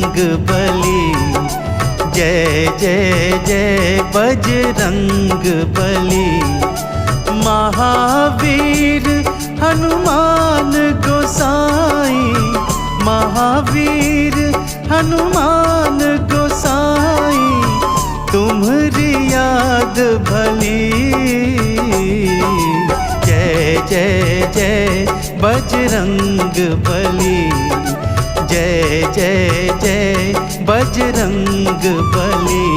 बजरंग बली। जय जय जय बजरंग बली। महावीर हनुमान गोसाई, महावीर हनुमान गोसाई, तुम्हारी याद भली। जय जय जय बजरंग बली। जय जय जय बजरंग बली।